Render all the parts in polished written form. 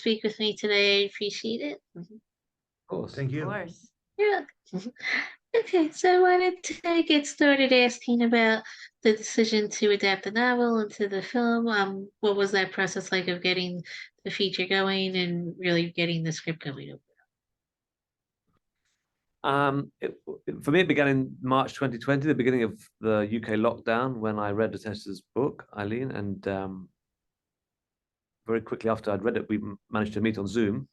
speak with me today. I appreciate it. Of course. Thank you. Of course. Yeah. Okay, so I wanted to get started asking about the decision to adapt the novel into the film. What was that process like of getting the feature going and really getting the script going? For me, it began in March 2020, the beginning of the UK lockdown, when I read Otessa's book, Eileen, and very quickly after I'd read it, we managed to meet on Zoom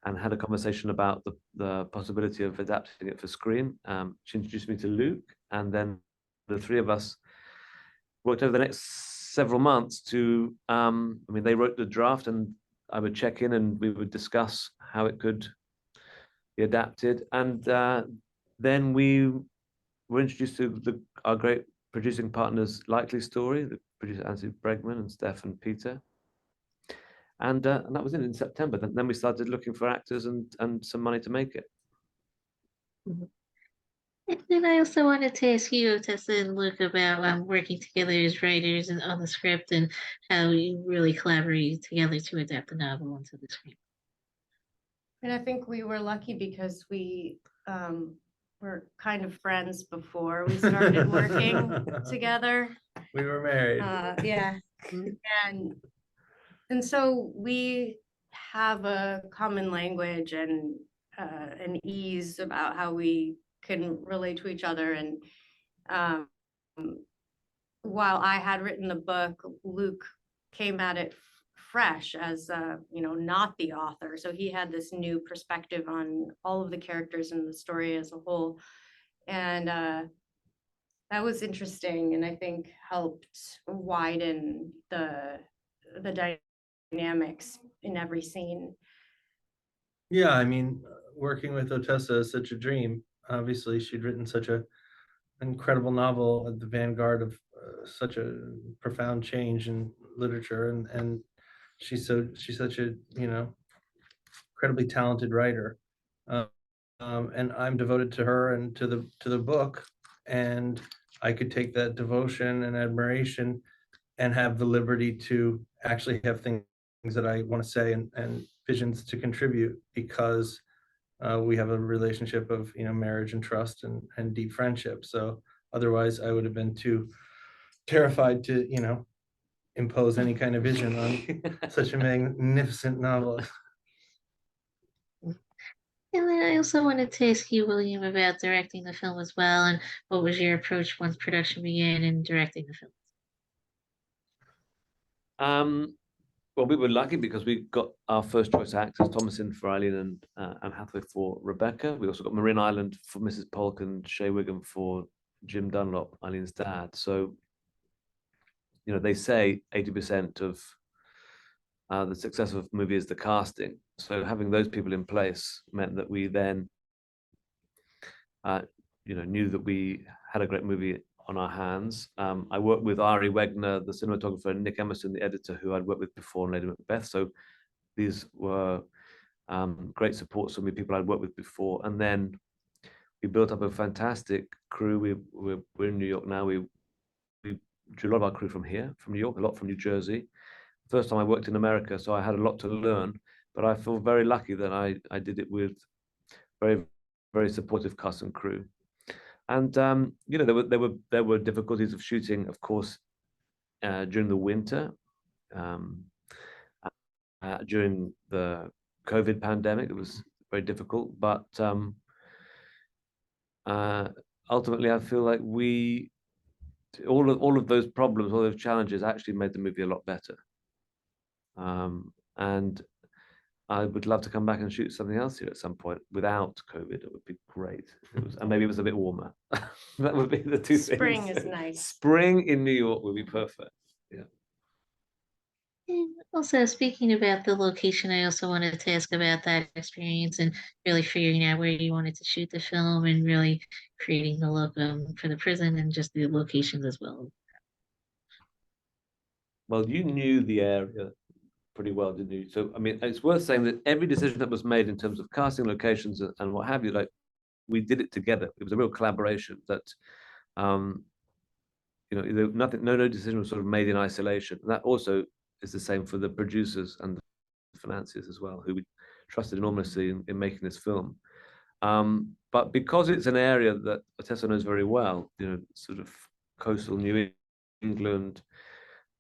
and had a conversation about the possibility of adapting it for screen. She introduced me to Luke, and then the three of us worked over the next several months to, they wrote the draft and I would check in and we would discuss how it could be adapted. And then we were introduced to our great producing partners' likely story, the producer Anthony Bregman and Steph and Peter. And that was in September. Then we started looking for actors and some money to make it. And then I also wanted to ask you, Ottessa and Luke, about working together as writers and on the script and how you really collaborated together to adapt the novel into the screen. And I think we were lucky because we were kind of friends before we started working together. We were married. Yeah. And so we have a common language and an ease about how we can relate to each other. And while I had written the book, Luke came at it fresh as not the author. So he had this new perspective on all of the characters and the story as a whole. And that was interesting, and I think helped widen the dynamics in every scene. Yeah, I mean, working with Ottessa is such a dream. Obviously, she'd written such an incredible novel at the vanguard of such a profound change in literature, and she's such a incredibly talented writer, and I'm devoted to her and to the book, and I could take that devotion and admiration and have the liberty to actually have things that I want to say and visions to contribute, because we have a relationship of marriage and trust and deep friendship. So otherwise I would have been too terrified to impose any kind of vision on such a magnificent novel. And then I also wanted to ask you, William, about directing the film as well, and what was your approach once production began in directing the film? Well, we were lucky because we got our first choice actors, Thomasin for Eileen and Anne Hathaway for Rebecca. We also got Marin Ireland for Mrs. Polk and Shea Wiggum for Jim Dunlop, Eileen's dad. So, they say 80% of the success of a movie is the casting. So having those people in place meant that we then, knew that we had a great movie on our hands. I worked with Ari Wegner, the cinematographer, and Nick Emerson, the editor, who I'd worked with before in Lady Macbeth. So these were great supports for me, people I'd worked with before. And then we built up a fantastic crew. We're in New York now. We drew a lot of our crew from here, from New York, a lot from New Jersey. First time I worked in America, so I had a lot to learn. But I feel very lucky that I did it with very, very supportive cast and crew. And there were difficulties of shooting, of course, during the winter, during the COVID pandemic. It was very difficult, but ultimately, I feel like all of those problems, all those challenges, actually made the movie a lot better. And I would love to come back and shoot something else here at some point without COVID. It would be great. And maybe it was a bit warmer. That would be the two Spring things. is nice. Spring in New York would be perfect. Yeah. And also, speaking about the location, I also wanted to ask about that experience and really figuring out where you wanted to shoot the film and really creating the look for the prison and just the locations as well. Well, you knew the area pretty well, didn't you? So, it's worth saying that every decision that was made in terms of casting locations and what have you, like, we did it together. It was a real collaboration that, no decision was sort of made in isolation. And that also is the same for the producers and the finances as well, who we trusted enormously in making this film. But because it's an area that Ottessa knows very well, sort of coastal New England,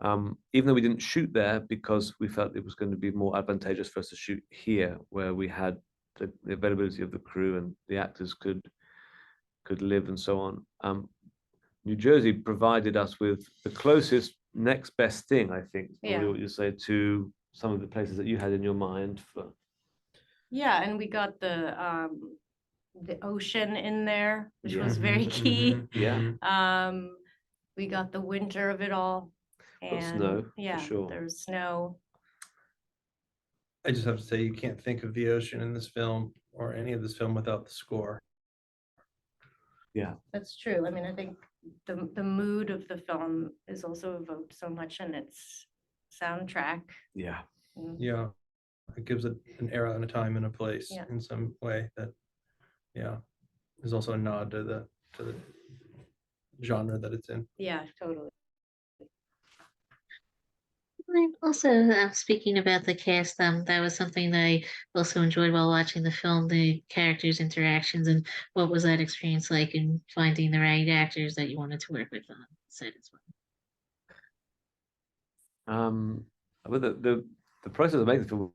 even though we didn't shoot there because we felt it was going to be more advantageous for us to shoot here, where we had the availability of the crew and the actors could live and so on. New Jersey provided us with the closest next best thing, I think, Yeah. what you say, to some of the places that you had in your mind for. Yeah, and we got the ocean in there, which Yeah. was very key. Yeah. We got the winter of it all. Got And snow, for yeah, sure. there was snow. I just have to say, you can't think of the ocean in this film or any of this film without the score. Yeah. That's true. I mean, I think the mood of the film is also evoked so much in its soundtrack. Yeah. Yeah, it gives it an era and a time and a place Yeah. in some way that, yeah, is also a nod to the genre that it's in. Yeah, totally. And also, speaking about the cast, that was something that I also enjoyed while watching the film, the characters' interactions, and what was that experience like in finding the right actors that you wanted to work with on set as well. But the process of making the film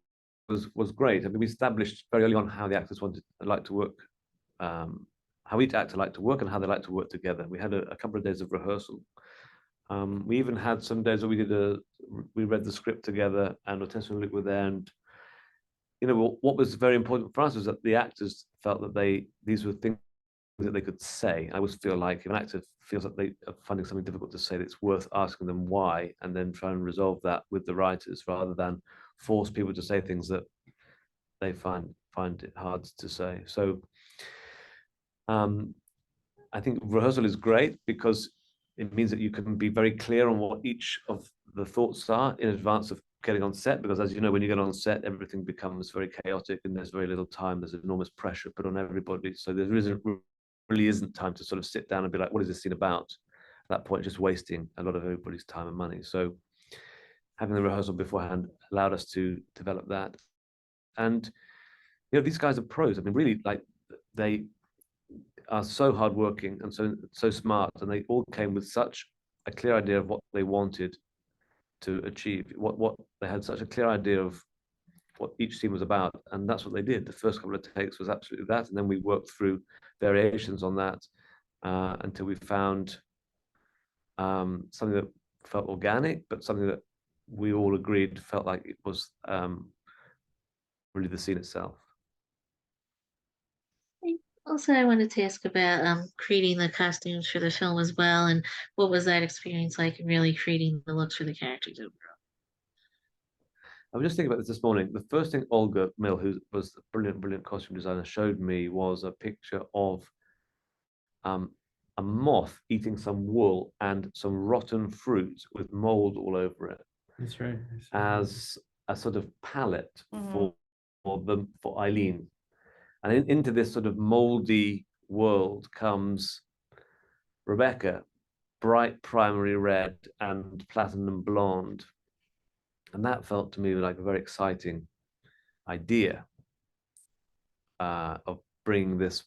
was great. I mean, we established very early on how the actors like to work, how each actor liked to work and how they like to work together. We had a couple of days of rehearsal. We even had some days where we read the script together, and Ottessa and Luke were there. And what was very important for us was that the actors felt that these were things that they could say. I always feel like if an actor feels that they are finding something difficult to say, that it's worth asking them why, and then try and resolve that with the writers, rather than force people to say things that they find it hard to say. So I think rehearsal is great because it means that you can be very clear on what each of the thoughts are in advance of getting on set, because as you know, when you get on set, everything becomes very chaotic and there's very little time. There's enormous pressure put on everybody. So there really isn't time to sort of sit down and be like, what is this scene about? At that point, just wasting a lot of everybody's time and money. So having the rehearsal beforehand allowed us to develop that. And these guys are pros. I mean, really, like, they are so hardworking and so smart, and they all came with such a clear idea of what they wanted to achieve. What they had such a clear idea of what each scene was about, and that's what they did. The first couple of takes was absolutely that, and then we worked through variations on that until we found something that felt organic, but something that we all agreed felt like it was really the scene itself. Also, I wanted to ask about creating the costumes for the film as well, and what was that experience like in really creating the looks for the characters overall? I was just thinking about this morning. The first thing Olga Mill, who was a brilliant costume designer, showed me was a picture of a moth eating some wool and some rotten fruit with mold all over it. That's right. As a sort of palette for Eileen. And into this sort of moldy world comes Rebecca, bright primary red and platinum blonde. And that felt to me like a very exciting idea of bringing this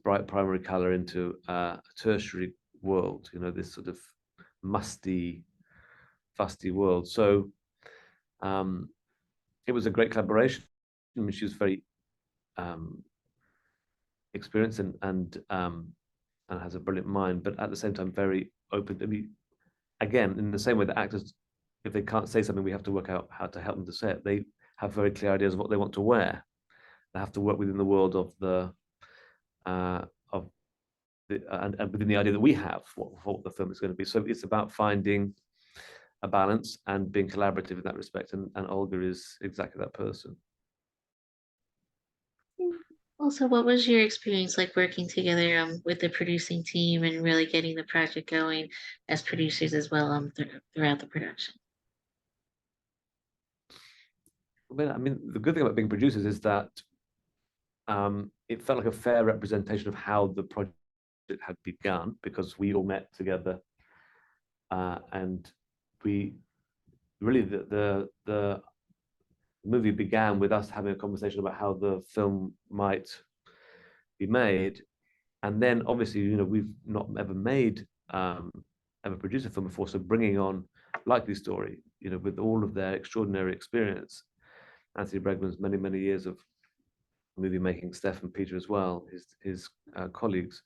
bright primary color into a tertiary world, this sort of musty, fusty world. So it was a great collaboration. I mean, she was very experienced and has a brilliant mind, but at the same time very open to be, again, in the same way that actors, if they can't say something, we have to work out how to help them to say it. They have very clear ideas of what they want to wear. They have to work within the world of and within the idea that we have for what the film is going to be. So it's about finding a balance and being collaborative in that respect. And Olga is exactly that person. Also, what was your experience like working together with the producing team and really getting the project going as producers as well throughout the production? Well, I mean, the good thing about being producers is that it felt like a fair representation of how the project had begun, because we all met together and we really the The movie began with us having a conversation about how the film might be made. And then obviously, we've not ever ever produced a film before. So bringing on Likely Story, with all of their extraordinary experience, Anthony Bregman's many, many years of movie making, Steph and Peter as well, his colleagues,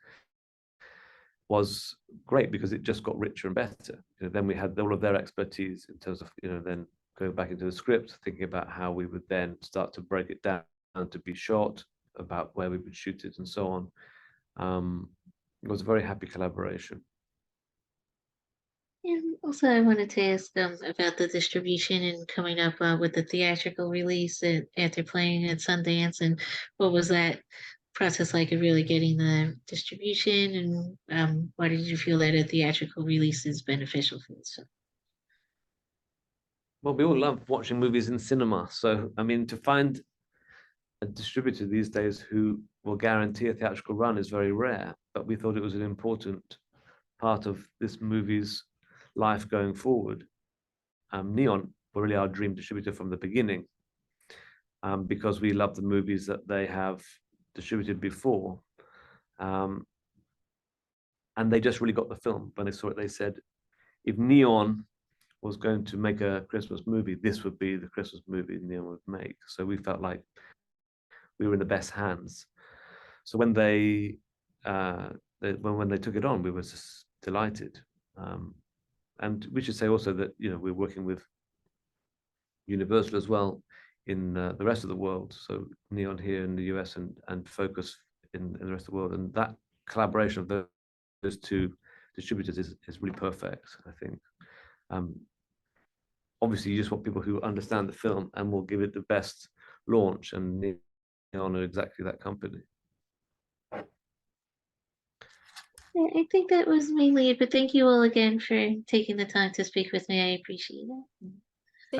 was great because it just got richer and better. Then we had all of their expertise in terms of, then going back into the script, thinking about how we would then start to break it down to be shot, about where we would shoot it and so on. It was a very happy collaboration. And also, I wanted to ask about the distribution and coming up with the theatrical release after playing at Sundance, and what was that process like of really getting the distribution, and why did you feel that a theatrical release is beneficial for this film? Well, we all love watching movies in cinema. So, I mean, to find a distributor these days who will guarantee a theatrical run is very rare, but we thought it was an important part of this movie's life going forward. Neon were really our dream distributor from the beginning, because we love the movies that they have distributed before. And they just really got the film. When they saw it, they said, if Neon was going to make a Christmas movie, this would be the Christmas movie Neon would make. So we felt like we were in the best hands. So when when they took it on, we were just delighted. And we should say also that we're working with Universal as well in the rest of the world. So Neon here in the US and Focus in the rest of the world, and that collaboration of those two distributors is really perfect, I think. Obviously, you just want people who understand the film and will give it the best launch, and Neon are exactly that company. I think that was mainly it, but thank you all again for taking the time to speak with me. I appreciate it.